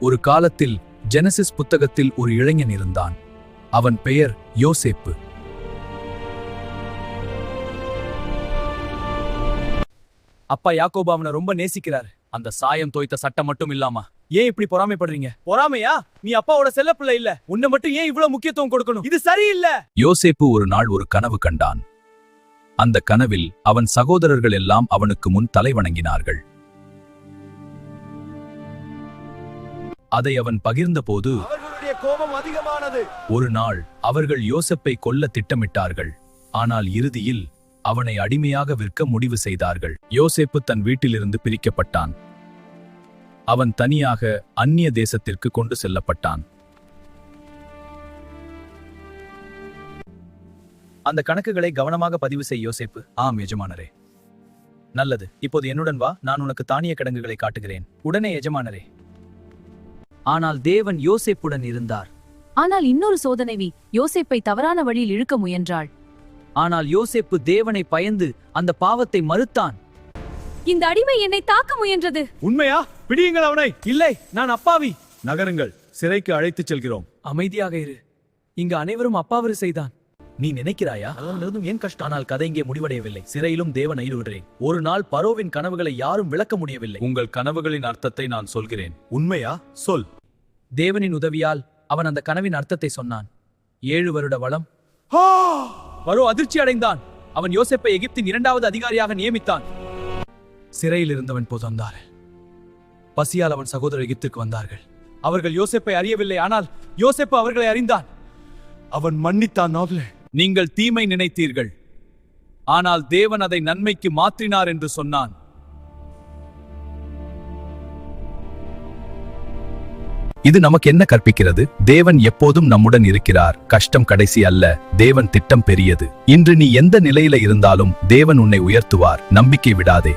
ஒரு காலத்தில் ஜெனசிஸ் புத்தகத்தில் ஒரு இளைஞன் இருந்தான். அவன் பெயர் யோசேப்பு. அப்பா யாக்கோபு அவனை ரொம்ப நேசிக்கிறார். அந்த சாயம் தோய்த்த சட்டம் மட்டும் இல்லாம ஏன் இப்படி பொறாமைப்படுறீங்க? பொறாமையா? நீ அப்பாவோட செல்லப்பிள்ளை இல்ல, உன்னை மட்டும் ஏன் இவ்வளவு முக்கியத்துவம் கொடுக்கணும்? இது சரியில்லை. யோசேப்பு ஒரு நாள் ஒரு கனவு கண்டான். அந்த கனவில் அவன் சகோதரர்கள் எல்லாம் அவனுக்கு முன் தலை வணங்கினார்கள். அதை அவன் பகிர்ந்தபோது கோபம் அதிகமானது. ஒரு நாள் அவர்கள் யோசேப்பை கொல்ல திட்டமிட்டார்கள். ஆனால் இறுதியில் அவனை அடிமையாக விற்க முடிவு செய்தார்கள். யோசேப்பு தன் வீட்டிலிருந்து பிரிக்கப்பட்டான். அவன் தனியாக அந்நிய தேசத்திற்கு கொண்டு செல்லப்பட்டான். அந்த கணக்குகளை கவனமாக பதிவு செய் யோசேப்பு. ஆம் எஜமானரே. நல்லது, இப்போது என்னுடன் வா, நான் உனக்கு தானிய கிடங்குகளை காட்டுகிறேன். உடனே எஜமானரே. ஆனால் தேவன் யோசேப்புடன் இருந்தார். ஆனால் இன்னொரு சோதனைவி யோசேப்பை தவறான வழியில் இழுக்க முயன்றாள். ஆனால் யோசேப்பு தேவனை பயந்து அந்த பாவத்தை மறுத்தான். இந்த அடிமை என்னை தாக்க முயன்றது. உண்மையா? பிடியுங்கள் அவனை. இல்லை, நான் அப்பாவி. நகருங்கள், சிறைக்கு அழைத்துச் செல்கிறோம். அமைதியாக இரு. இங்கு அனைவரும் அப்பாவரு செய்தான். நீ நினைக்கிறாயா? ஏன் கஷ்டம்? ஆனால் கதை இங்கே முடிவடையவில்லை. சிறையிலும் தேவன் ஈடுபடுகிறேன். ஒரு நாள் பரோவின் கனவுகளை யாரும் விளக்க முடியவில்லை. உங்கள் கனவுகளின் அர்த்தத்தை நான் சொல்கிறேன். உண்மையா? சொல். தேவனின் உதவியால் அவன் அந்த கனவின் அர்த்தத்தை சொன்னான். 7 வருட வளம். பரோ அதிர்ச்சி அடைந்தான். அவன் யோசேப்பை எகிப்தின் 2வது அதிகாரியாக நியமித்தான். சிறையில் இருந்தவன் போது வந்தார். பசியால் அவன் சகோதரர் எகிப்திற்கு வந்தார்கள். அவர்கள் யோசேப்பை அறியவில்லை, ஆனால் யோசேப்பு அவர்களை அறிந்தான். அவன் மன்னித்தான். நீங்கள் தீமை நினைத்தீர்கள், ஆனால் தேவன் அதை நன்மைக்கு மாற்றினார் என்று சொன்னான். இது நமக்கு என்ன கற்பிக்கிறது? தேவன் எப்போதும் நம்முடன் இருக்கிறார். கஷ்டம் கடைசி அல்ல, தேவன் திட்டம் பெரியது. இன்று நீ எந்த நிலையில இருந்தாலும் தேவன் உன்னை உயர்த்துவார். நம்பிக்கை விடாதே.